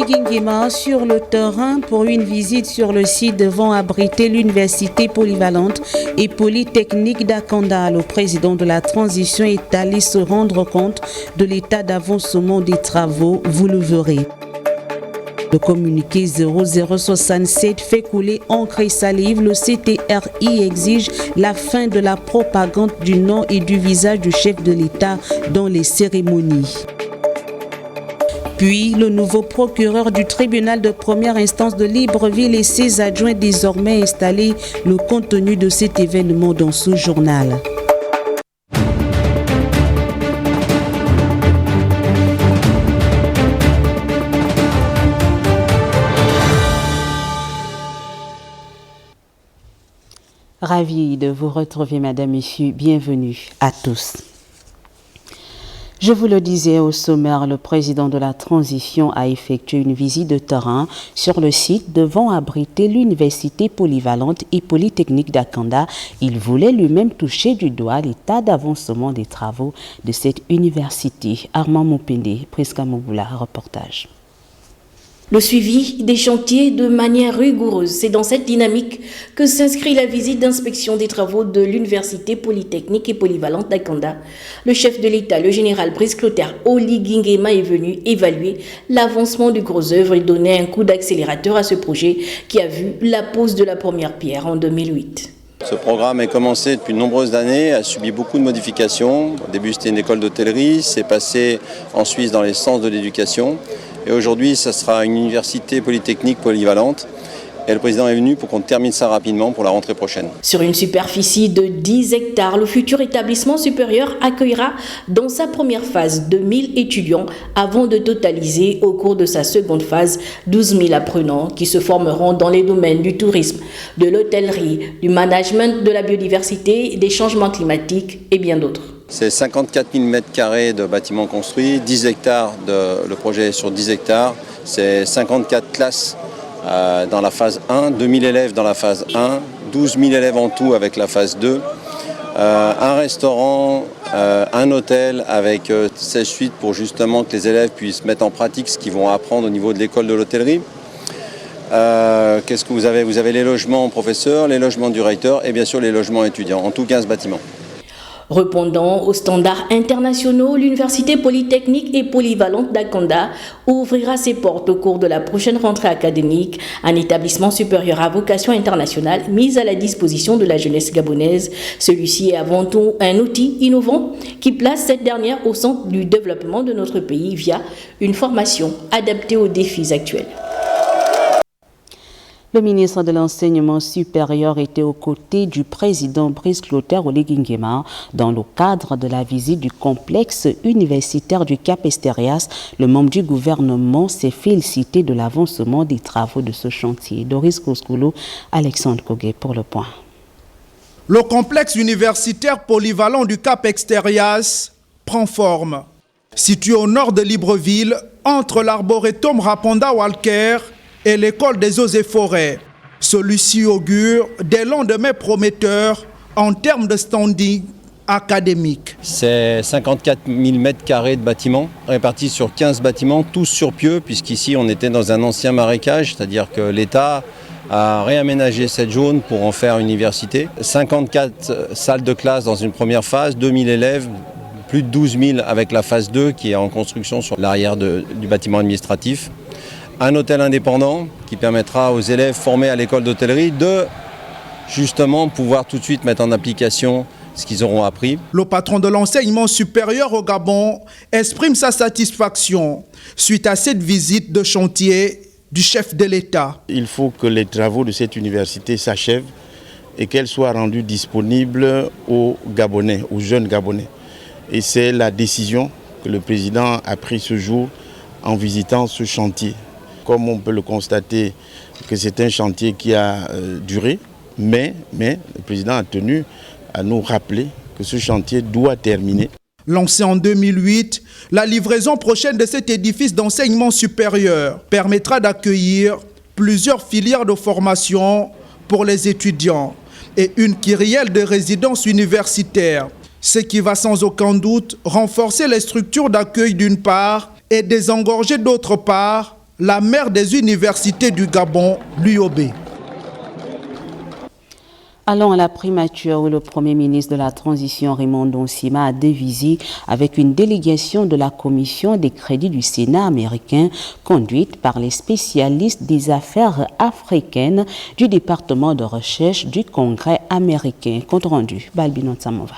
Nguema sur le terrain pour une visite sur le site devant abriter l'université polyvalente et polytechnique d'Akanda. Le président de la transition est allé se rendre compte de l'état d'avancement des travaux, vous le verrez. Le communiqué 0067 fait couler encre et salive. Le CTRI exige la fin de la propagande du nom et du visage du chef de l'État dans les cérémonies. Puis, le nouveau procureur du tribunal de première instance de Libreville et ses adjoints désormais installés. Le contenu de cet événement dans ce journal. Ravi de vous retrouver, Madame, Messieurs. Bienvenue à tous. Je vous le disais au sommaire, le président de la transition a effectué une visite de terrain sur le site devant abriter l'université polyvalente et polytechnique d'Akanda. Il voulait lui-même toucher du doigt l'état d'avancement des travaux de cette université. Armand Mopende, Priska Moboula, reportage. Le suivi des chantiers de manière rigoureuse, c'est dans cette dynamique que s'inscrit la visite d'inspection des travaux de l'université polytechnique et polyvalente d'Akanda. Le chef de l'État, le général Brice Clotaire Oligui Nguema, est venu évaluer l'avancement du gros œuvre et donner un coup d'accélérateur à ce projet qui a vu la pose de la première pierre en 2008. Ce programme est commencé depuis de nombreuses années, a subi beaucoup de modifications. Au début, c'était une école d'hôtellerie, c'est passé en Suisse dans les sens de l'éducation. Et aujourd'hui, ça sera une université polytechnique polyvalente. Et le président est venu pour qu'on termine ça rapidement pour la rentrée prochaine. Sur une superficie de 10 hectares, le futur établissement supérieur accueillera dans sa première phase 2000 étudiants avant de totaliser au cours de sa seconde phase 12 000 apprenants qui se formeront dans les domaines du tourisme, de l'hôtellerie, du management de la biodiversité, des changements climatiques et bien d'autres. C'est 54 000 m² de bâtiments construits, 10 hectares, le projet est sur 10 hectares, c'est 54 classes dans la phase 1, 2000 élèves dans la phase 1, 12 000 élèves en tout avec la phase 2, un restaurant, un hôtel avec 16 suites pour justement que les élèves puissent mettre en pratique ce qu'ils vont apprendre au niveau de l'école de l'hôtellerie. Qu'est-ce que vous avez ? Vous avez les logements professeurs, les logements du recteur et bien sûr les logements étudiants, en tout 15 bâtiments. Répondant aux standards internationaux, l'université polytechnique et polyvalente d'Akanda ouvrira ses portes au cours de la prochaine rentrée académique, un établissement supérieur à vocation internationale mis à la disposition de la jeunesse gabonaise. Celui-ci est avant tout un outil innovant qui place cette dernière au centre du développement de notre pays via une formation adaptée aux défis actuels. Le ministre de l'Enseignement supérieur était aux côtés du président Brice Clotaire Oligui Nguema dans le cadre de la visite du complexe universitaire du Cap Esterias. Le membre du gouvernement s'est félicité de l'avancement des travaux de ce chantier. Doris Koskoulo, Alexandre Kogué pour le point. Le complexe universitaire polyvalent du Cap Esterias prend forme. Situé au nord de Libreville, entre l'arboretum Raponda Walker et l'école des eaux et forêts. Celui-ci augure des lendemains prometteurs en termes de standing académique. C'est 54 000 m² de bâtiments répartis sur 15 bâtiments, tous sur pieux, puisqu'ici on était dans un ancien marécage, c'est-à-dire que l'État a réaménagé cette zone pour en faire une université. 54 salles de classe dans une première phase, 2000 élèves, plus de 12 000 avec la phase 2 qui est en construction sur l'arrière du bâtiment administratif. Un hôtel indépendant qui permettra aux élèves formés à l'école d'hôtellerie de justement pouvoir tout de suite mettre en application ce qu'ils auront appris. Le patron de l'enseignement supérieur au Gabon exprime sa satisfaction suite à cette visite de chantier du chef de l'État. Il faut que les travaux de cette université s'achèvent et qu'elle soit rendue disponible aux Gabonais, aux jeunes Gabonais. Et c'est la décision que le président a prise ce jour en visitant ce chantier. Comme on peut le constater, que c'est un chantier qui a duré, mais le président a tenu à nous rappeler que ce chantier doit terminer. Lancé en 2008, la livraison prochaine de cet édifice d'enseignement supérieur permettra d'accueillir plusieurs filières de formation pour les étudiants et une kyrielle de résidences universitaires, ce qui va sans aucun doute renforcer les structures d'accueil d'une part et désengorger d'autre part la mère des universités du Gabon, l'UOB. Allons à la primature où le Premier ministre de la Transition, Raymond Donsima, a dévisé avec une délégation de la Commission des crédits du Sénat américain conduite par les spécialistes des affaires africaines du département de recherche du Congrès américain. Compte rendu, Balbino Tsamova.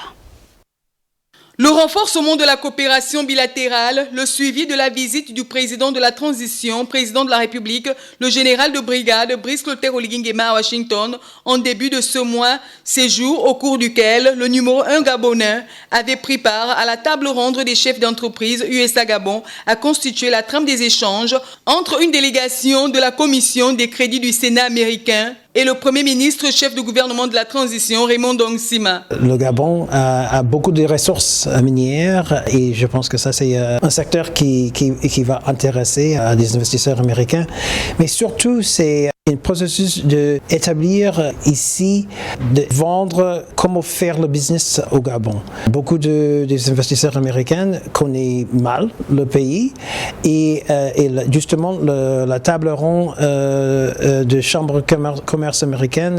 Le renforcement de la coopération bilatérale, le suivi de la visite du président de la transition, président de la République, le général de brigade Brice Clotaire Oligui Nguema à Washington, en début de ce mois, séjour au cours duquel le numéro 1 gabonais avait pris part à la table ronde des chefs d'entreprise USA Gabon, a constitué la trame des échanges entre une délégation de la Commission des crédits du Sénat américain et le Premier ministre, chef de gouvernement de la transition, Raymond Donsima. Le Gabon a beaucoup de ressources minières et je pense que ça c'est un secteur qui va intéresser des investisseurs américains. Mais surtout c'est un processus d'établir ici, de vendre comment faire le business au Gabon. Beaucoup des investisseurs américains connaissent mal le pays et justement la table ronde de chambre commerce américaine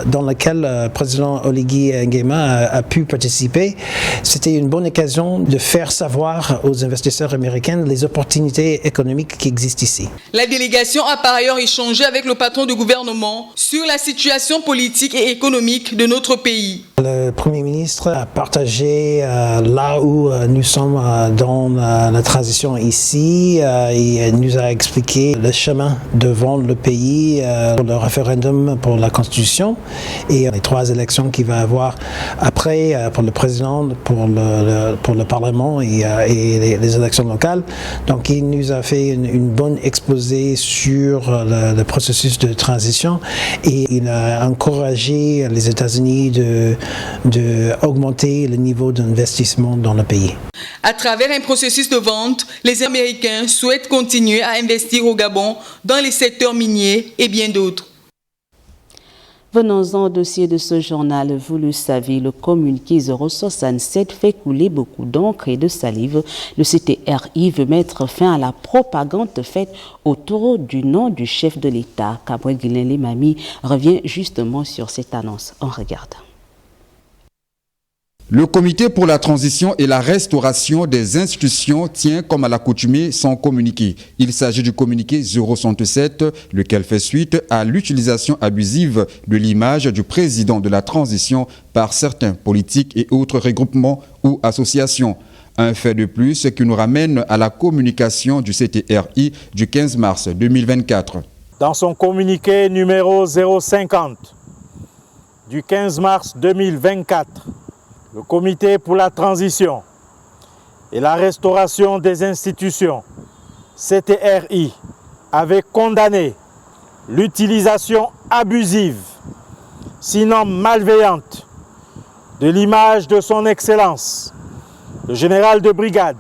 dans laquelle le président Oligui Nguema a pu participer, c'était une bonne occasion de faire savoir aux investisseurs américains les opportunités économiques qui existent ici. La délégation a par ailleurs échangé avec le patron du gouvernement sur la situation politique et économique de notre pays. Le Premier ministre a partagé là où nous sommes dans la transition ici et nous a expliqué le chemin devant le pays pour le référendum pour la Constitution et les 3 élections qu'il va avoir après pour le président, pour le Parlement et les élections locales. Donc il nous a fait une bonne exposé sur le processus de transition et il a encouragé les États-Unis de augmenter le niveau d'investissement dans le pays. À travers un processus de vente, les Américains souhaitent continuer à investir au Gabon dans les secteurs miniers et bien d'autres. Venons-en au dossier de ce journal. Vous le savez, le communiqué 067 fait couler beaucoup d'encre et de salive. Le CTRI veut mettre fin à la propagande faite autour du nom du chef de l'État. Kaboué Guilin Lemami revient justement sur cette annonce. On regarde. Le comité pour la transition et la restauration des institutions tient comme à l'accoutumée son communiqué. Il s'agit du communiqué 067, lequel fait suite à l'utilisation abusive de l'image du président de la transition par certains politiques et autres regroupements ou associations. Un fait de plus qui nous ramène à la communication du CTRI du 15 mars 2024. Dans son communiqué numéro 050 du 15 mars 2024, le Comité pour la transition et la restauration des institutions, CTRI, avait condamné l'utilisation abusive, sinon malveillante, de l'image de son Excellence, le général de brigade,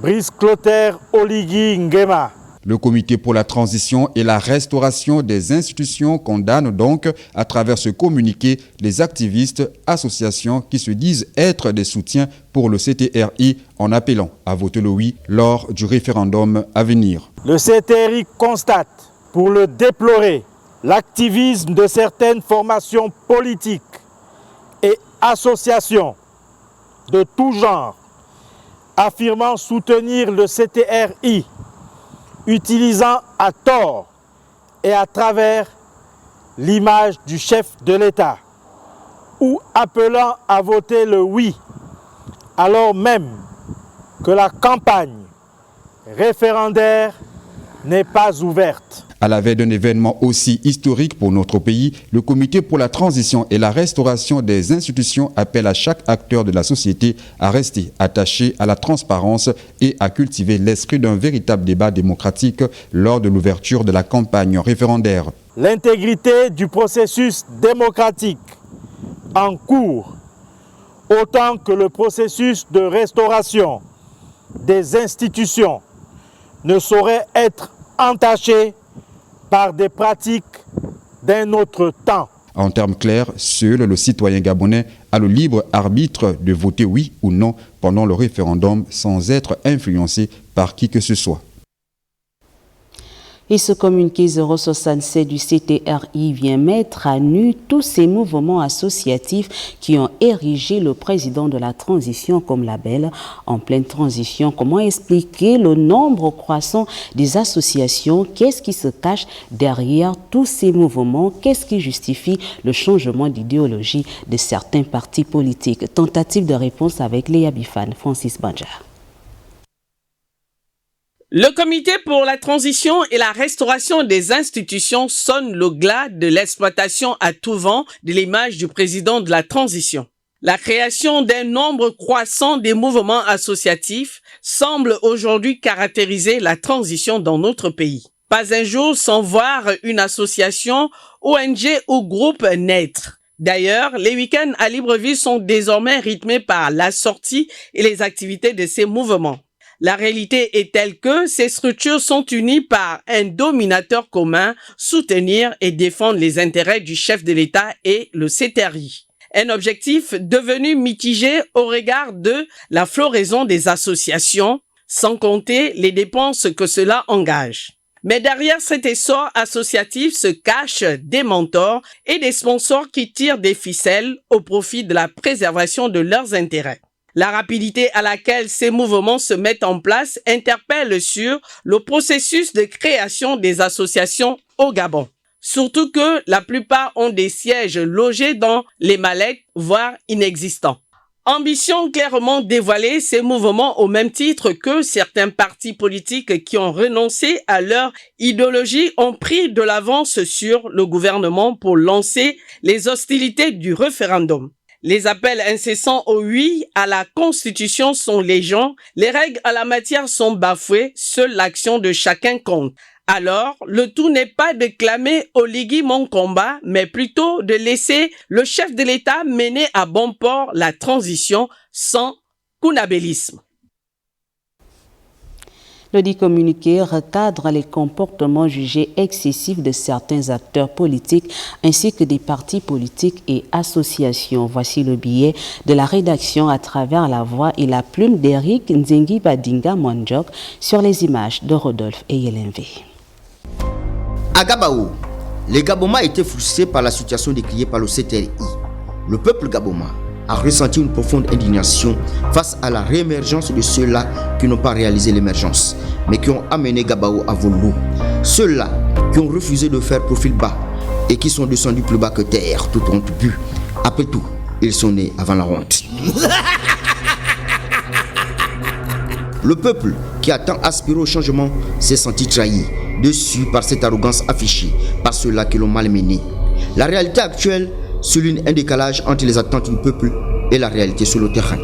Brice Clotaire Oligui Nguema. Le Comité pour la transition et la restauration des institutions condamne donc, à travers ce communiqué, les activistes, associations qui se disent être des soutiens pour le CTRI en appelant à voter le oui lors du référendum à venir. Le CTRI constate, pour le déplorer, l'activisme de certaines formations politiques et associations de tout genre, affirmant soutenir le CTRI, utilisant à tort et à travers l'image du chef de l'État ou appelant à voter le oui, alors même que la campagne référendaire n'est pas ouverte. À la veille d'un événement aussi historique pour notre pays, le Comité pour la transition et la restauration des institutions appelle à chaque acteur de la société à rester attaché à la transparence et à cultiver l'esprit d'un véritable débat démocratique lors de l'ouverture de la campagne référendaire. L'intégrité du processus démocratique en cours, autant que le processus de restauration des institutions, ne saurait être entaché par des pratiques d'un autre temps. En termes clairs, seul le citoyen gabonais a le libre arbitre de voter oui ou non pendant le référendum sans être influencé par qui que ce soit. Et ce communiqué 067 du CTRI vient mettre à nu tous ces mouvements associatifs qui ont érigé le président de la transition comme label en pleine transition. Comment expliquer le nombre croissant des associations? Qu'est-ce qui se cache derrière tous ces mouvements? Qu'est-ce qui justifie le changement d'idéologie de certains partis politiques? Tentative de réponse avec Léa Bifan, Francis Banja. Le comité pour la transition et la restauration des institutions sonne le glas de l'exploitation à tout vent de l'image du président de la transition. La création d'un nombre croissant des mouvements associatifs semble aujourd'hui caractériser la transition dans notre pays. Pas un jour sans voir une association, ONG ou groupe naître. D'ailleurs, les week-ends à Libreville sont désormais rythmés par la sortie et les activités de ces mouvements. La réalité est telle que ces structures sont unies par un dominateur commun, soutenir et défendre les intérêts du chef de l'État et le CTRI. Un objectif devenu mitigé au regard de la floraison des associations, sans compter les dépenses que cela engage. Mais derrière cet essor associatif se cachent des mentors et des sponsors qui tirent des ficelles au profit de la préservation de leurs intérêts. La rapidité à laquelle ces mouvements se mettent en place interpelle sur le processus de création des associations au Gabon. Surtout que la plupart ont des sièges logés dans les mallettes, voire inexistants. Ambition clairement dévoilée, ces mouvements au même titre que certains partis politiques qui ont renoncé à leur idéologie ont pris de l'avance sur le gouvernement pour lancer les hostilités du référendum. Les appels incessants au oui à la Constitution sont légion, les règles à la matière sont bafouées, seule l'action de chacun compte. Alors, le tout n'est pas de clamer Oligui mon combat, mais plutôt de laisser le chef de l'État mener à bon port la transition sans kunabélisme. Le dit communiqué recadre les comportements jugés excessifs de certains acteurs politiques ainsi que des partis politiques et associations. Voici le billet de la rédaction à travers la voix et la plume d'Eric Nzengi Badinga Mondjok sur les images de Rodolphe Eyelenvé. À Gabao, les Gabonais étaient frustrés par la situation décriée par le CTRI. Le peuple gabonais a ressenti une profonde indignation face à la réémergence de ceux-là qui n'ont pas réalisé l'émergence, mais qui ont amené Gabao à vol d'eau. Ceux-là qui ont refusé de faire profil bas et qui sont descendus plus bas que terre, tout honte bu. Après tout, ils sont nés avant la honte. Le peuple qui a tant aspiré au changement s'est senti trahi, déçu par cette arrogance affichée par ceux-là qui l'ont malmené. La réalité actuelle souligne un décalage entre les attentes du peuple et la réalité sur le terrain.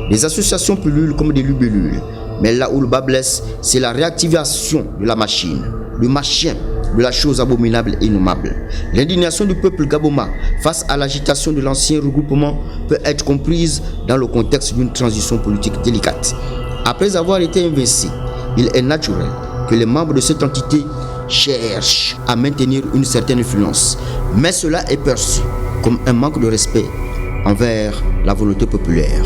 Les associations pullulent comme des libellules, mais là où le bas blesse, c'est la réactivation de la machine, le machin de la chose abominable et innommable. L'indignation du peuple gabonais face à l'agitation de l'ancien regroupement peut être comprise dans le contexte d'une transition politique délicate. Après avoir été invincés, il est naturel que les membres de cette entité cherchent à maintenir une certaine influence, mais cela est perçu comme un manque de respect envers la volonté populaire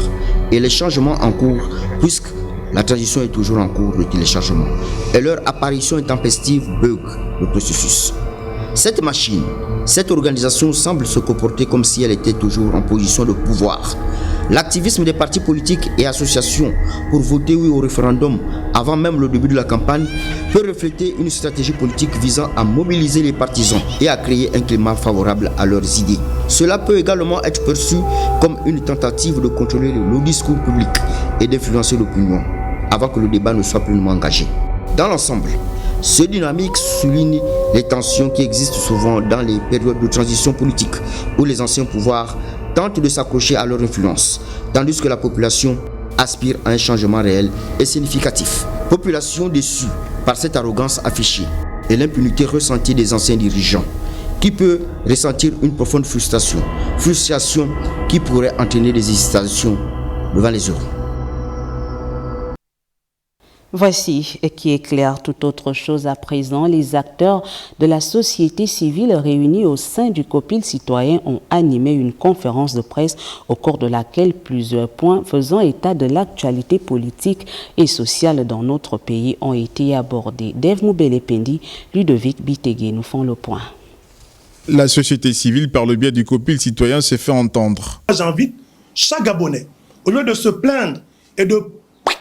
et les changements en cours, puisque la transition est toujours en cours de téléchargement et leur apparition intempestive bug le processus. Cette machine, cette organisation semble se comporter comme si elle était toujours en position de pouvoir. L'activisme des partis politiques et associations pour voter oui au référendum avant même le début de la campagne peut refléter une stratégie politique visant à mobiliser les partisans et à créer un climat favorable à leurs idées. Cela peut également être perçu comme une tentative de contrôler le discours public et d'influencer l'opinion avant que le débat ne soit pleinement engagé. Dans l'ensemble, ce dynamique souligne les tensions qui existent souvent dans les périodes de transition politique où les anciens pouvoirs tentent de s'accrocher à leur influence, tandis que la population aspire à un changement réel et significatif. Population déçue par cette arrogance affichée et l'impunité ressentie des anciens dirigeants, qui peut ressentir une profonde frustration qui pourrait entraîner des hésitations devant les urnes. Voici qui éclaire toute autre chose à présent. Les acteurs de la société civile réunis au sein du COPIL citoyen ont animé une conférence de presse au cours de laquelle plusieurs points faisant état de l'actualité politique et sociale dans notre pays ont été abordés. Dave Moubele-Pendi, Ludovic Bitégué nous font le point. La société civile, par le biais du COPIL citoyen, s'est fait entendre. J'invite chaque Gabonais, au lieu de se plaindre et de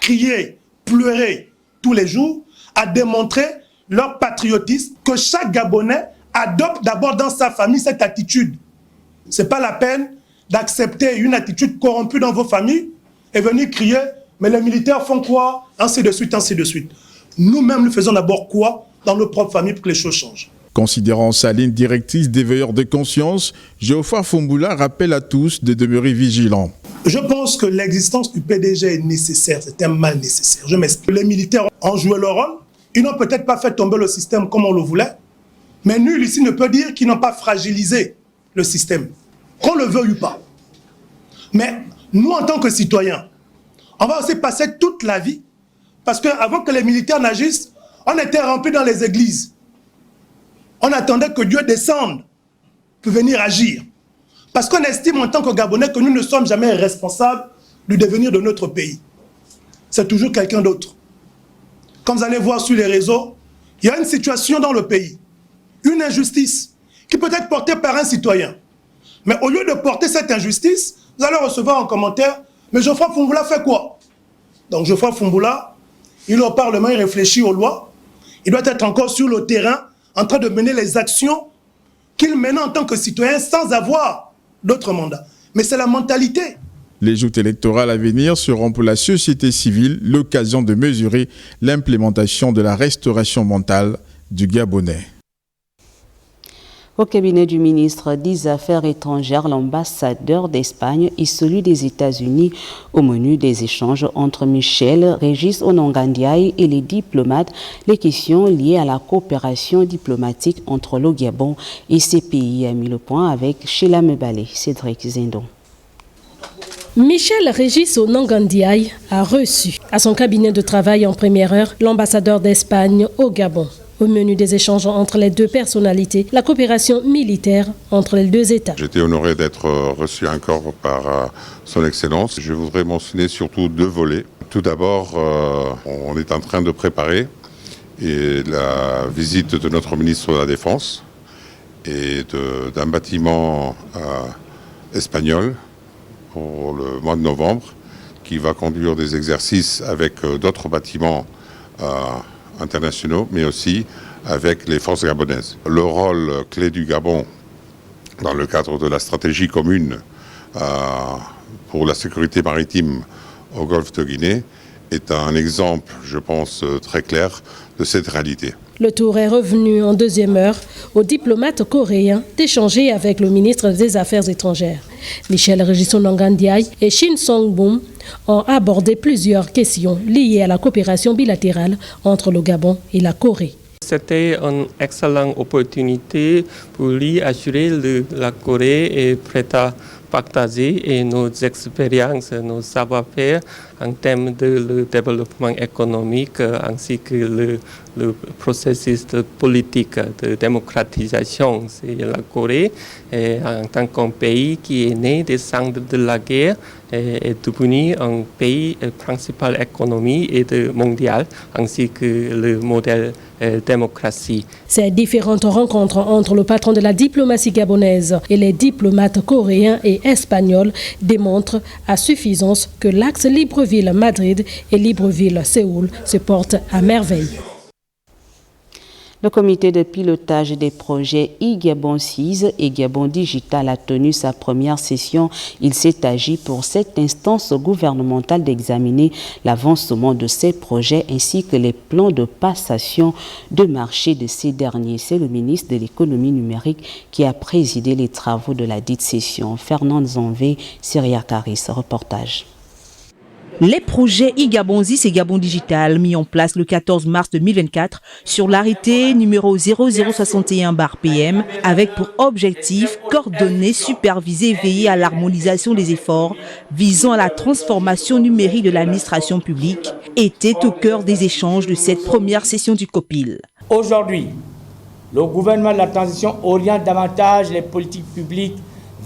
crier, pleurer tous les jours, à démontrer leur patriotisme, que chaque Gabonais adopte d'abord dans sa famille cette attitude. Ce n'est pas la peine d'accepter une attitude corrompue dans vos familles et venir crier « mais les militaires font quoi ?» ainsi de suite, ainsi de suite. Nous-mêmes, nous faisons d'abord quoi dans nos propres familles pour que les choses changent. Considérant sa ligne directrice d'éveilleur de conscience, Geoffroy Fumboula rappelle à tous de demeurer vigilants. Je pense que l'existence du PDG est nécessaire, c'est un mal nécessaire. Je m'explique. Les militaires ont joué leur rôle, ils n'ont peut-être pas fait tomber le système comme on le voulait, mais nul ici ne peut dire qu'ils n'ont pas fragilisé le système, qu'on le veuille ou pas. Mais nous, en tant que citoyens, on va aussi passer toute la vie, parce qu'avant que les militaires n'agissent, on était remplis dans les églises. On attendait que Dieu descende pour venir agir. Parce qu'on estime en tant que Gabonais que nous ne sommes jamais responsables du devenir de notre pays. C'est toujours quelqu'un d'autre. Comme vous allez voir sur les réseaux, il y a une situation dans le pays, une injustice, qui peut être portée par un citoyen. Mais au lieu de porter cette injustice, vous allez recevoir en commentaire, mais Geoffroy Fumboula fait quoi? Donc Geoffroy Fumboula, il est au Parlement, il réfléchit aux lois, il doit être encore sur le terrain, en train de mener les actions qu'il mène en tant que citoyen sans avoir d'autres mandats. Mais c'est la mentalité. Les joutes électorales à venir seront pour la société civile l'occasion de mesurer l'implémentation de la restauration mentale du Gabonais. Au cabinet du ministre des Affaires étrangères, l'ambassadeur d'Espagne et celui des États-Unis au menu des échanges entre Michel Régis Onangandiaï et les diplomates, les questions liées à la coopération diplomatique entre le Gabon et ces pays a mis le point avec Sheila Mebale, Cédric Zindon. Michel Régis Onangandiaï a reçu à son cabinet de travail en première heure l'ambassadeur d'Espagne au Gabon. Au menu des échanges entre les deux personnalités, la coopération militaire entre les deux États. J'étais honoré d'être reçu encore par son Excellence. Je voudrais mentionner surtout deux volets. Tout d'abord, on est en train de préparer la visite de notre ministre de la Défense et d'un bâtiment espagnol pour le mois de novembre qui va conduire des exercices avec d'autres bâtiments internationaux, mais aussi avec les forces gabonaises. Le rôle clé du Gabon dans le cadre de la stratégie commune pour la sécurité maritime au golfe de Guinée est un exemple, je pense, très clair de cette réalité. Le tour est revenu en deuxième heure aux diplomates coréens d'échanger avec le ministre des Affaires étrangères. Michel Régis Onangandiaï et Shin Song-boom ont abordé plusieurs questions liées à la coopération bilatérale entre le Gabon et la Corée. C'était une excellente opportunité pour lui assurer que la Corée est prête à partager nos expériences, nos savoir-faire en termes de développement économique ainsi que le processus politique de démocratisation. C'est la Corée, en tant qu'un pays qui est né des cendres de la guerre, est devenu un pays principal économique et mondial, ainsi que le modèle démocratie. Ces différentes rencontres entre le patron de la diplomatie gabonaise et les diplomates coréens et espagnols démontrent à suffisance que l'axe Libreville-Madrid et Libreville-Séoul se portent à merveille. Le comité de pilotage des projets e-Gabon 6 et Gabon Digital a tenu sa première session. Il s'est agi pour cette instance gouvernementale d'examiner l'avancement de ces projets ainsi que les plans de passation de marché de ces derniers. C'est le ministre de l'économie numérique qui a présidé les travaux de la dite session. Fernand Zanvé, Syria Caris, reportage. Les projets e-Gabonsis et Gabon Digital mis en place le 14 mars 2024 sur l'arrêté numéro 0061/PM avec pour objectif coordonner, superviser et veiller à l'harmonisation des efforts visant à la transformation numérique de l'administration publique était au cœur des échanges de cette première session du COPIL. Aujourd'hui, le gouvernement de la transition oriente davantage les politiques publiques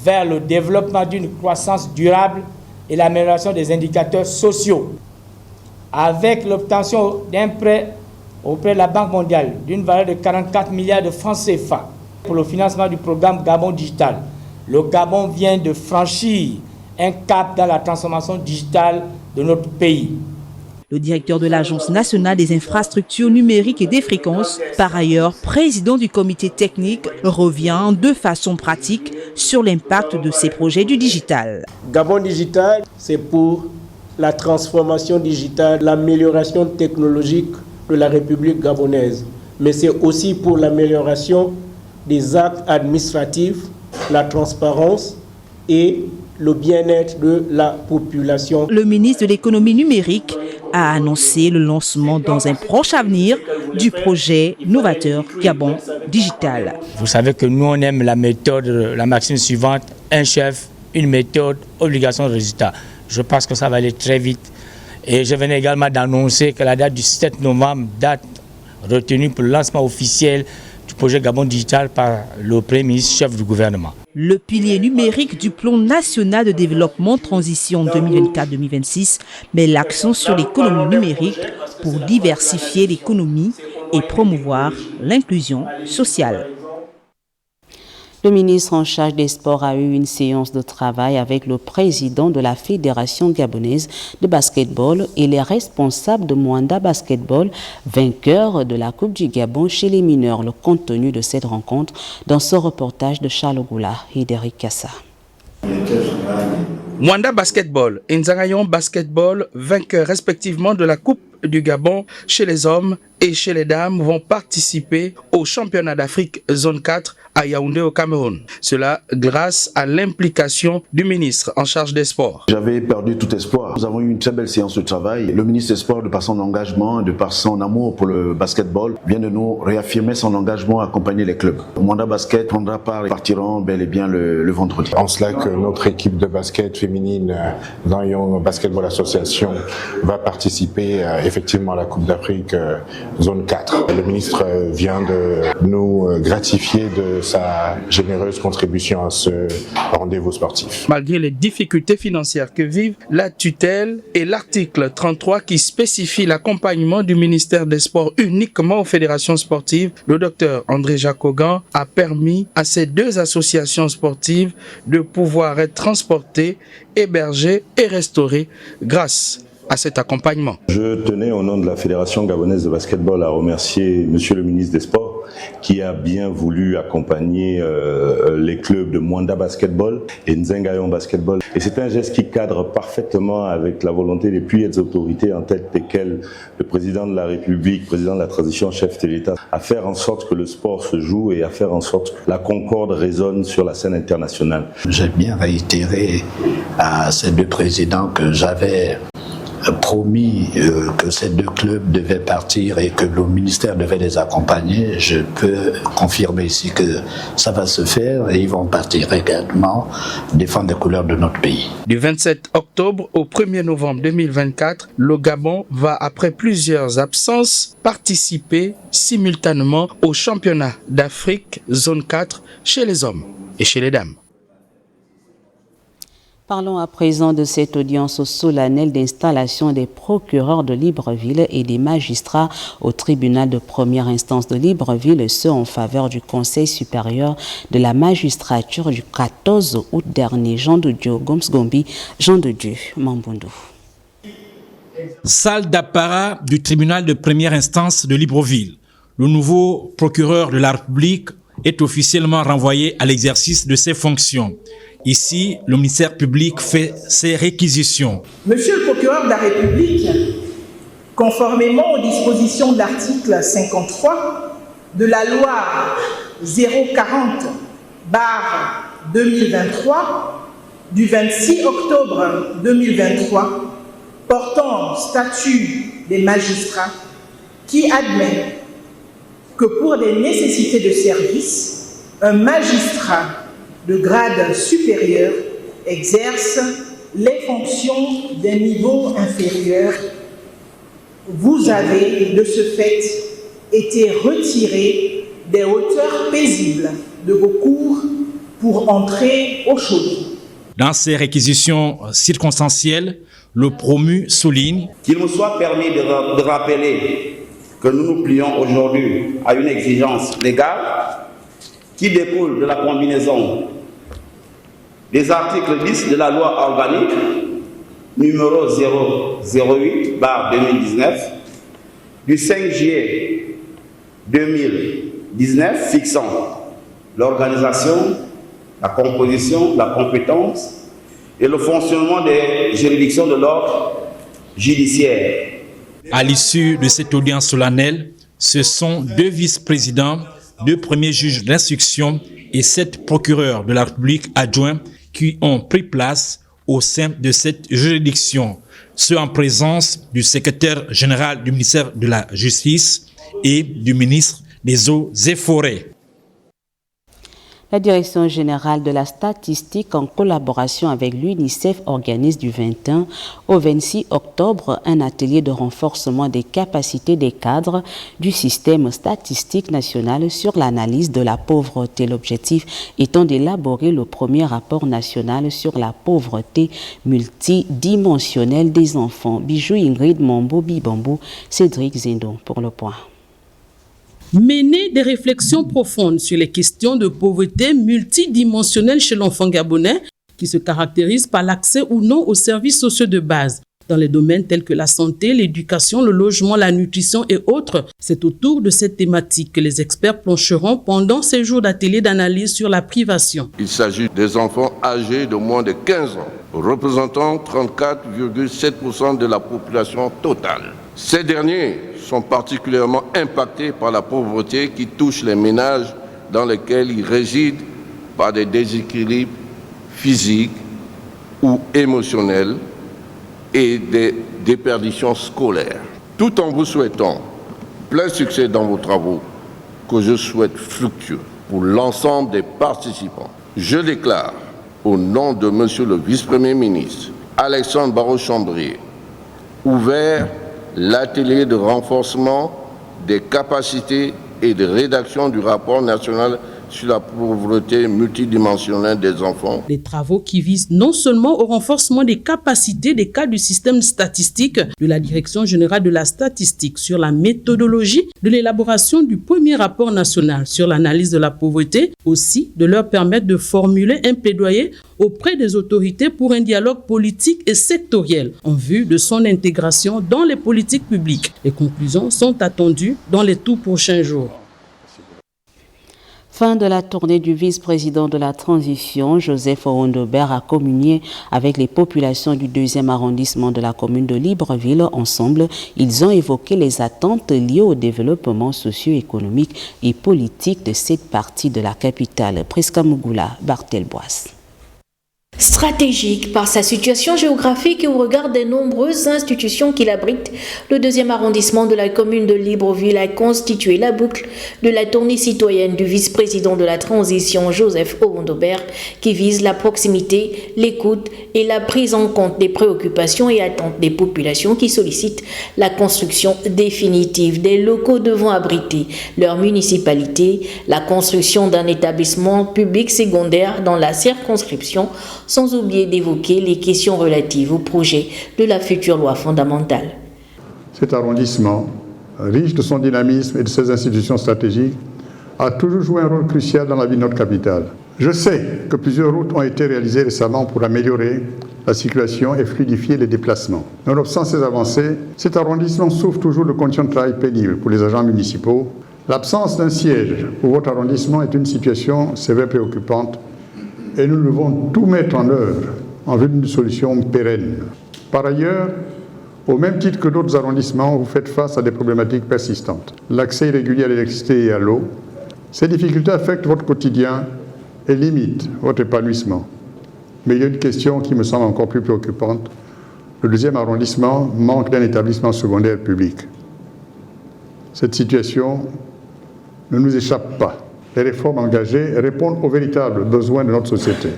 vers le développement d'une croissance durable et l'amélioration des indicateurs sociaux. Avec l'obtention d'un prêt auprès de la Banque mondiale d'une valeur de 44 milliards de francs CFA pour le financement du programme Gabon Digital, le Gabon vient de franchir un cap dans la transformation digitale de notre pays. Le directeur de l'Agence nationale des infrastructures numériques et des fréquences, par ailleurs président du comité technique, revient de façon pratique sur l'impact de ces projets du digital. Gabon Digital, c'est pour la transformation digitale, l'amélioration technologique de la République gabonaise, mais c'est aussi pour l'amélioration des actes administratifs, la transparence et le bien-être de la population. Le ministre de l'économie numérique a annoncé le lancement dans un proche avenir du projet novateur Gabon Digital. Vous savez que nous on aime la méthode, la maxime suivante, un chef, une méthode, obligation de résultat. Je pense que ça va aller très vite. Et je venais également d'annoncer que la date du 7 novembre, date retenue pour le lancement officiel du projet Gabon Digital par le Premier ministre chef du gouvernement. Le pilier numérique du plan national de développement transition 2024-2026 met l'accent sur l'économie numérique pour diversifier l'économie et promouvoir l'inclusion sociale. Le ministre en charge des sports a eu une séance de travail avec le président de la Fédération gabonaise de basketball et les responsables de Mwanda Basketball, vainqueur de la Coupe du Gabon chez les mineurs. Le contenu de cette rencontre dans ce reportage de Charles Goula et d'Eric Kassa. Mwanda Basketball et Nzangayon Basketball, vainqueurs respectivement de la Coupe du Gabon chez les hommes et chez les dames, vont participer au championnat d'Afrique zone 4 à Yaoundé au Cameroun. Cela grâce à l'implication du ministre en charge des sports. J'avais perdu tout espoir. Nous avons eu une très belle séance de travail. Le ministre des Sports, de par son engagement, de par son amour pour le basketball, vient de nous réaffirmer son engagement à accompagner les clubs. Mwanda Basket prendra part et partiront bel et bien le vendredi. En cela que notre équipe de basket féminine dans Young Basketball Association va participer effectivement à la Coupe d'Afrique zone 4. Le ministre vient de nous gratifier de sa généreuse contribution à ce rendez-vous sportif. Malgré les difficultés financières que vivent la tutelle et l'article 33 qui spécifie l'accompagnement du ministère des Sports uniquement aux fédérations sportives, le docteur André Jacogan a permis à ces deux associations sportives de pouvoir être transportées, hébergées et restaurées grâce à cet accompagnement. Je tenais au nom de la Fédération gabonaise de basketball à remercier Monsieur le ministre des Sports qui a bien voulu accompagner les clubs de Mwanda Basketball et Nzengayon Basketball. Et c'est un geste qui cadre parfaitement avec la volonté des plus hautes autorités, en tête desquelles le président de la République, président de la transition, chef de l'État, à faire en sorte que le sport se joue et à faire en sorte que la concorde résonne sur la scène internationale. J'ai bien réitéré à ces deux présidents que j'avais promis que ces deux clubs devaient partir et que le ministère devait les accompagner. Je peux confirmer ici que ça va se faire et ils vont partir également défendre les couleurs de notre pays. Du 27 octobre au 1er novembre 2024, le Gabon va, après plusieurs absences, participer simultanément au championnat d'Afrique zone 4 chez les hommes et chez les dames. Parlons à présent de cette audience solennelle d'installation des procureurs de Libreville et des magistrats au tribunal de première instance de Libreville, ce en faveur du Conseil supérieur de la magistrature du 14 août dernier. Jean de Dieu, Goms Gombi, Jean de Dieu, Mambundu. Salle d'apparat du tribunal de première instance de Libreville. Le nouveau procureur de la République est officiellement renvoyé à l'exercice de ses fonctions. Ici, le ministère public fait ses réquisitions. Monsieur le procureur de la République, conformément aux dispositions de l'article 53 de la loi 040/2023 du 26 octobre 2023 portant statut des magistrats qui admet que pour des nécessités de service, un magistrat de grade supérieur exerce les fonctions d'un niveau inférieur. Vous avez, de ce fait, été retiré des hauteurs paisibles de vos cours pour entrer au chaudron. Dans ces réquisitions circonstancielles, le promu souligne qu'il me soit permis de rappeler que nous nous plions aujourd'hui à une exigence légale qui découle de la combinaison des articles 10 de la loi organique numéro 008/2019 du 5 juillet 2019 fixant l'organisation, la composition, la compétence et le fonctionnement des juridictions de l'ordre judiciaire. À l'issue de cette audience solennelle, ce sont 2 vice-présidents, 2 premiers juges d'instruction et 7 procureurs de la République adjoints qui ont pris place au sein de cette juridiction, ceux en présence du secrétaire général du ministère de la Justice et du ministre des Eaux et Forêts. La Direction générale de la statistique, en collaboration avec l'UNICEF, organise du 21 au 26 octobre un atelier de renforcement des capacités des cadres du système statistique national sur l'analyse de la pauvreté. L'objectif étant d'élaborer le premier rapport national sur la pauvreté multidimensionnelle des enfants. Bijou Ingrid Mambo Bibambo, Cédric Zendo pour le point. Mener des réflexions profondes sur les questions de pauvreté multidimensionnelle chez l'enfant gabonais qui se caractérise par l'accès ou non aux services sociaux de base dans les domaines tels que la santé, l'éducation, le logement, la nutrition et autres. C'est autour de cette thématique que les experts plancheront pendant ces jours d'atelier d'analyse sur la privation. Il s'agit des enfants âgés de moins de 15 ans, représentant 34,7% de la population totale. Ces derniers sont particulièrement impactés par la pauvreté qui touche les ménages dans lesquels ils résident par des déséquilibres physiques ou émotionnels et des déperditions scolaires. Tout en vous souhaitant plein succès dans vos travaux, que je souhaite fructueux pour l'ensemble des participants, je déclare au nom de Monsieur le Vice-Premier ministre Alexandre Barrot-Chambrier ouvert l'atelier de renforcement des capacités et de rédaction du rapport national sur la pauvreté multidimensionnelle des enfants. Des travaux qui visent non seulement au renforcement des capacités des cadres du système statistique de la Direction générale de la statistique sur la méthodologie de l'élaboration du premier rapport national sur l'analyse de la pauvreté, aussi de leur permettre de formuler un plaidoyer auprès des autorités pour un dialogue politique et sectoriel en vue de son intégration dans les politiques publiques. Les conclusions sont attendues dans les tout prochains jours. Fin de la tournée du vice-président de la transition, Joseph Owondobert a communié avec les populations du 2e arrondissement de la commune de Libreville. Ensemble, ils ont évoqué les attentes liées au développement socio-économique et politique de cette partie de la capitale. Priska Mugula, Barthelbois. Stratégique par sa situation géographique et au regard des nombreuses institutions qu'il abrite, le 2e arrondissement de la commune de Libreville a constitué la boucle de la tournée citoyenne du vice-président de la transition Joseph Owondobert qui vise la proximité, l'écoute et la prise en compte des préoccupations et attentes des populations qui sollicitent la construction définitive des locaux devant abriter leur municipalité, la construction d'un établissement public secondaire dans la circonscription, sans oublier d'évoquer les questions relatives au projet de la future loi fondamentale. Cet arrondissement, riche de son dynamisme et de ses institutions stratégiques, a toujours joué un rôle crucial dans la vie de notre capitale. Je sais que plusieurs routes ont été réalisées récemment pour améliorer la circulation et fluidifier les déplacements. Nonobstant ces avancées, cet arrondissement souffre toujours de conditions de travail pénibles pour les agents municipaux. L'absence d'un siège pour votre arrondissement est une situation sévère préoccupante et nous devons tout mettre en œuvre en vue d'une solution pérenne. Par ailleurs, au même titre que d'autres arrondissements, vous faites face à des problématiques persistantes. L'accès irrégulier à l'électricité et à l'eau. Ces difficultés affectent votre quotidien et limitent votre épanouissement. Mais il y a une question qui me semble encore plus préoccupante, Le 2e arrondissement manque d'un établissement secondaire public. Cette situation ne nous échappe pas. Les réformes engagées répondent aux véritables besoins de notre société.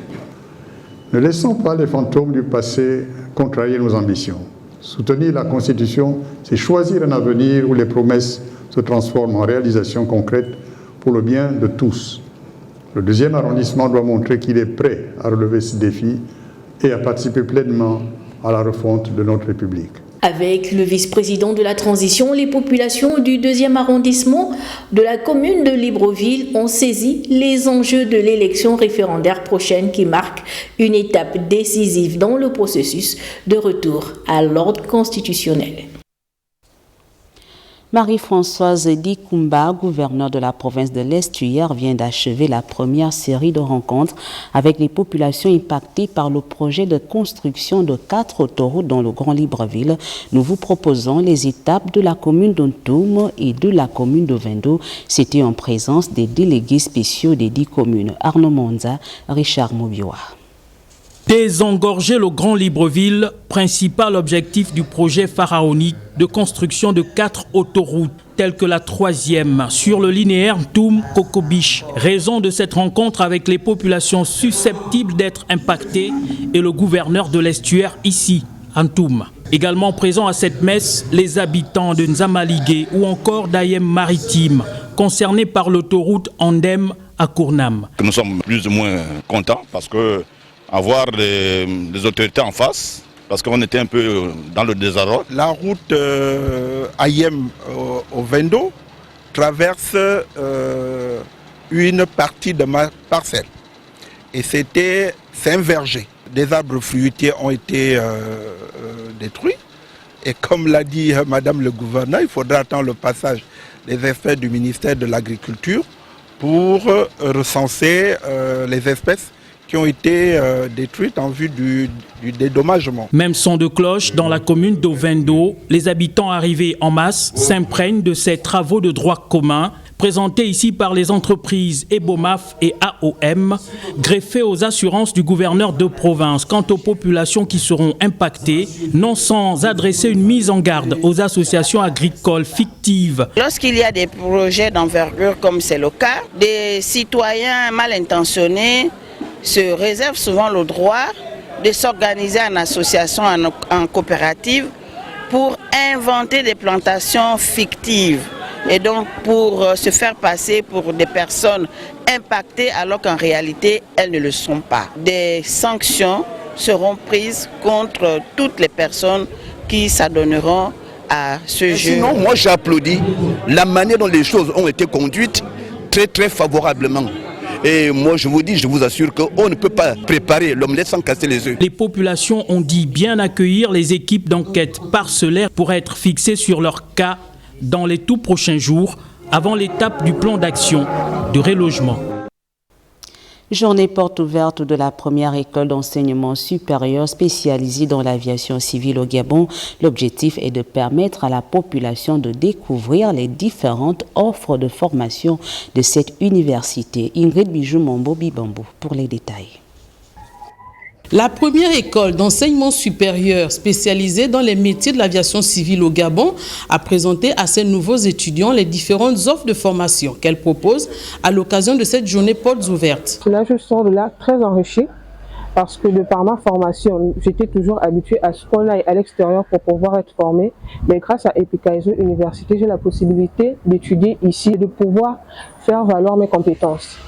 Ne laissons pas les fantômes du passé contrarier nos ambitions. Soutenir la Constitution, c'est choisir un avenir où les promesses se transforment en réalisations concrètes pour le bien de tous. Le 2e arrondissement doit montrer qu'il est prêt à relever ce défi et à participer pleinement à la refonte de notre République. Avec le vice-président de la transition, les populations du 2e arrondissement de la commune de Libreville ont saisi les enjeux de l'élection référendaire prochaine qui marque une étape décisive dans le processus de retour à l'ordre constitutionnel. Marie-Françoise Dikumba, gouverneure de la province de l'Estuaire, vient d'achever la première série de rencontres avec les populations impactées par le projet de construction de 4 autoroutes dans le Grand Libreville. Nous vous proposons les étapes de la commune d'Ontoum et de la commune de Vendo. C'était en présence des délégués spéciaux des 10 communes. Arnaud Monza, Richard Mobioa. Désengorger le Grand Libreville, principal objectif du projet pharaonique de construction de 4 autoroutes, telles que la 3e sur le linéaire Ntoum-Kokobiche. Raison de cette rencontre avec les populations susceptibles d'être impactées et le gouverneur de l'Estuaire ici, à Ntoum. Également présents à cette messe, les habitants de Nzamaligé ou encore d'Ayem Maritime, concernés par l'autoroute Andem à Kournam. Nous sommes plus ou moins contents parce que avoir les autorités en face, parce qu'on était un peu dans le désarroi. La route Ayem au Vendo traverse une partie de ma parcelle. Et c'est un verger. Des arbres fruitiers ont été détruits. Et comme l'a dit Madame le gouverneur, il faudra attendre le passage des experts du ministère de l'Agriculture pour recenser les espèces qui ont été détruites en vue du dédommagement. Même son de cloche dans la commune d'Ovendo, les habitants arrivés en masse s'imprègnent de ces travaux de droit commun présentés ici par les entreprises Ebomaf et AOM, greffés aux assurances du gouverneur de province. Quant aux populations qui seront impactées, non sans adresser une mise en garde aux associations agricoles fictives. Lorsqu'il y a des projets d'envergure comme c'est le cas, des citoyens mal intentionnés se réservent souvent le droit de s'organiser en association, en coopérative, pour inventer des plantations fictives et donc pour se faire passer pour des personnes impactées alors qu'en réalité elles ne le sont pas. Des sanctions seront prises contre toutes les personnes qui s'adonneront à ce jeu. Sinon, moi j'applaudis la manière dont les choses ont été conduites très favorablement. Et moi je vous dis, je vous assure qu'on ne peut pas préparer l'omelette sans casser les œufs. Les populations ont dit bien accueillir les équipes d'enquête parcellaires pour être fixées sur leur cas dans les tout prochains jours avant l'étape du plan d'action de relogement. Journée porte ouverte de la première école d'enseignement supérieur spécialisée dans l'aviation civile au Gabon. L'objectif est de permettre à la population de découvrir les différentes offres de formation de cette université. Ingrid Bijou-Mombo-Bibambo pour les détails. La première école d'enseignement supérieur spécialisée dans les métiers de l'aviation civile au Gabon a présenté à ses nouveaux étudiants les différentes offres de formation qu'elle propose à l'occasion de cette journée portes ouvertes. Là, je sors de là très enrichie parce que de par ma formation, j'étais toujours habituée à ce qu'on aille à l'extérieur pour pouvoir être formé. Mais grâce à Epikaizo Université, j'ai la possibilité d'étudier ici et de pouvoir faire valoir mes compétences,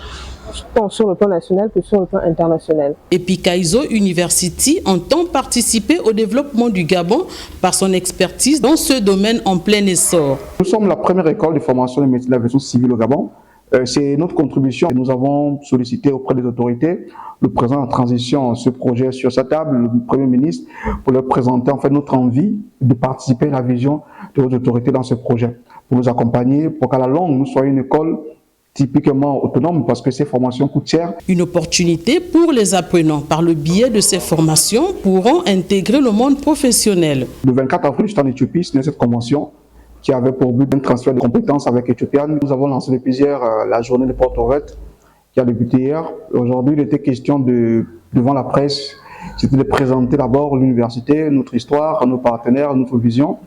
tant sur le plan national que sur le plan international. Epikaizo University entend participer au développement du Gabon par son expertise dans ce domaine en plein essor. Nous sommes la première école de formation des métiers de l'aviation civile au Gabon. C'est notre contribution. Nous avons sollicité auprès des autorités le président en transition ce projet sur sa table, le Premier ministre, pour leur présenter en fait notre envie de participer à la vision de nos autorités dans ce projet, pour nous accompagner, pour qu'à la longue nous soyons une école typiquement autonome parce que ces formations coûtent cher. Une opportunité pour les apprenants par le biais de ces formations pourront intégrer le monde professionnel. Le 24 avril, j'étais en Éthiopie, signé cette convention qui avait pour but d'un transfert de compétences avec Ethiopian. Nous avons lancé depuis hier la journée des portes ouvertes qui a débuté hier. Aujourd'hui, il était question devant la presse c'était de présenter d'abord l'université, notre histoire, nos partenaires, notre vision,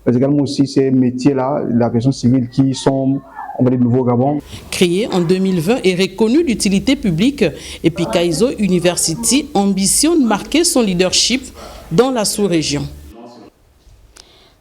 mais également aussi ces métiers-là, l'aviation civile qui sont, on va dire, nouveau au Gabon. Créé en 2020 et reconnu d'utilité publique, Epikaizo University ambitionne de marquer son leadership dans la sous-région.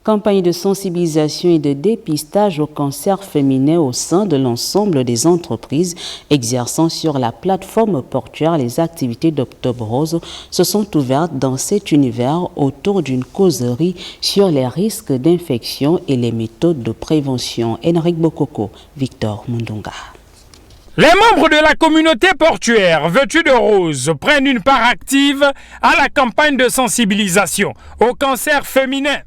Campagne de sensibilisation et de dépistage au cancer féminin au sein de l'ensemble des entreprises exerçant sur la plateforme portuaire. Les activités d'Octobre Rose se sont ouvertes dans cet univers autour d'une causerie sur les risques d'infection et les méthodes de prévention. Henrik Bokoko, Victor Mundunga. Les membres de la communauté portuaire vêtus de rose prennent une part active à la campagne de sensibilisation au cancer féminin.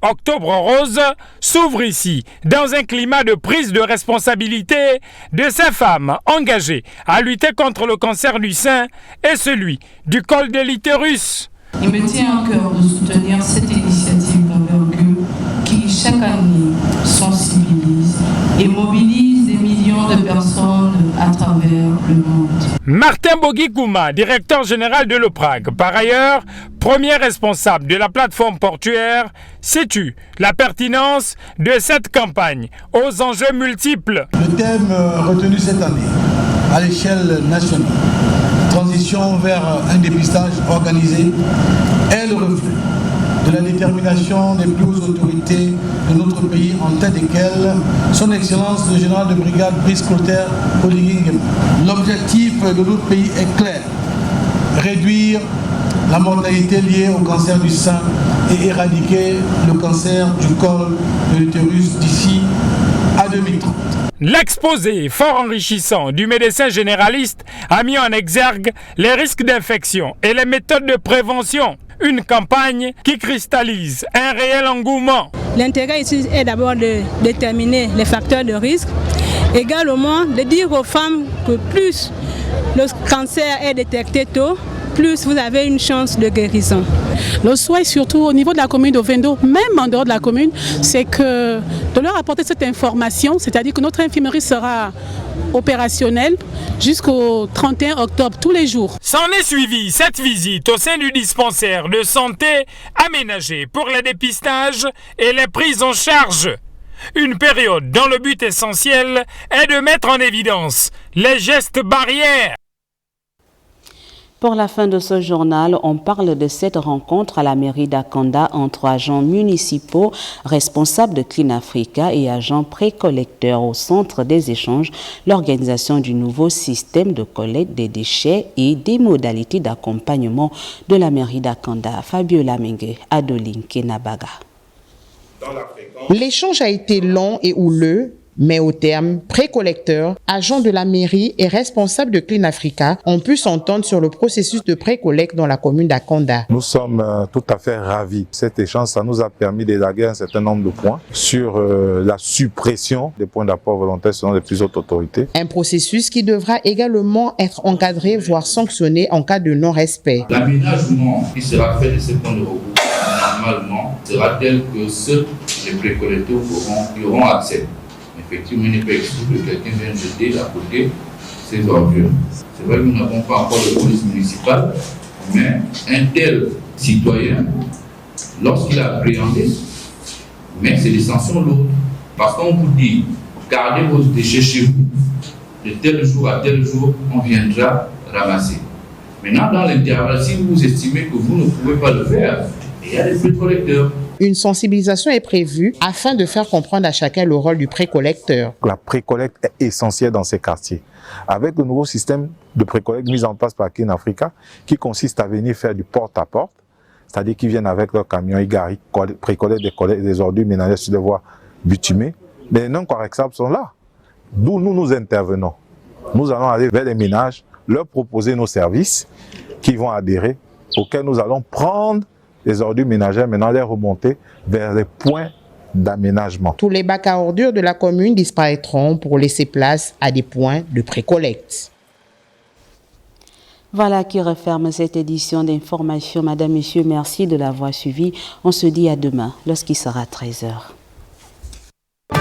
Octobre Rose s'ouvre ici dans un climat de prise de responsabilité de ces femmes engagées à lutter contre le cancer du sein et celui du col de l'utérus. Il me tient à cœur de soutenir cette initiative d'envergure qui chaque année sensibilise et mobilise des millions de personnes à travers le monde. Martin Bogikouma, directeur général de l'OPRAG, par ailleurs premier responsable de la plateforme portuaire, situe la pertinence de cette campagne aux enjeux multiples. Le thème retenu cette année à l'échelle nationale, transition vers un dépistage organisé, est le reflet de la détermination des plus hautes autorités de notre pays, en tête desquelles son Excellence le général de brigade Brice Clotaire Oligui Nguema. L'objectif de notre pays est clair: réduire la mortalité liée au cancer du sein et éradiquer le cancer du col de l'utérus d'ici à 2030. L'exposé fort enrichissant du médecin généraliste a mis en exergue les risques d'infection et les méthodes de prévention. Une campagne qui cristallise un réel engouement. L'intérêt ici est d'abord de déterminer les facteurs de risque, également de dire aux femmes que plus le cancer est détecté tôt, plus vous avez une chance de guérison. Le souhait surtout au niveau de la commune de Vendo, même en dehors de la commune, c'est que de leur apporter cette information, c'est-à-dire que notre infirmerie sera opérationnelle jusqu'au 31 octobre tous les jours. S'en est suivi cette visite au sein du dispensaire de santé aménagé pour le dépistage et les prises en charge. Une période dont le but essentiel est de mettre en évidence les gestes barrières. Pour la fin de ce journal, on parle de cette rencontre à la mairie d'Akanda entre agents municipaux, responsables de Clean Africa et agents précollecteurs au centre des échanges, l'organisation du nouveau système de collecte des déchets et des modalités d'accompagnement de la mairie d'Akanda. Fabiola Mengue, Adeline Kenabaga. L'échange a été long et houleux, mais au terme, précollecteurs, agents de la mairie et responsables de Clean Africa ont pu s'entendre sur le processus de précollecte dans la commune d'Akanda. Nous sommes tout à fait ravis. Cet échange, ça nous a permis d'élaguer un certain nombre de points sur la suppression des points d'apport volontaires selon les plus hautes autorités. Un processus qui devra également être encadré, voire sanctionné en cas de non-respect. L'aménagement qui sera fait de ces points de recours, normalement, sera tel que ceux les précollecteurs y auront accès. Effectivement, il n'est pas exclu que quelqu'un vienne jeter à côté ses ordures. C'est vrai que nous n'avons pas encore de police municipale, mais un tel citoyen, lorsqu'il a appréhendé, mais c'est des sanctions lourdes. Parce qu'on vous dit, gardez vos déchets chez vous, de tel jour à tel jour, on viendra ramasser. Maintenant, dans l'intervalle, si vous estimez que vous ne pouvez pas le faire, il y a des précollecteurs. Une sensibilisation est prévue afin de faire comprendre à chacun le rôle du précollecteur. La précollecte est essentielle dans ces quartiers. Avec le nouveau système de précollecte mis en place par Clean Africa, qui consiste à venir faire du porte-à-porte, c'est-à-dire qu'ils viennent avec leur camion égaré, précollectent des ordures ménagères sur des voies bitumées, les non-correctables sont là. D'où nous intervenons. Nous allons aller vers les ménages, leur proposer nos services qui vont adhérer, auxquels nous allons prendre les ordures ménagères, maintenant les remonter vers les points d'aménagement. Tous les bacs à ordures de la commune disparaîtront pour laisser place à des points de précollecte. Voilà qui referme cette édition d'information. Madame, Messieurs, merci de l'avoir suivi. On se dit à demain lorsqu'il sera 13h.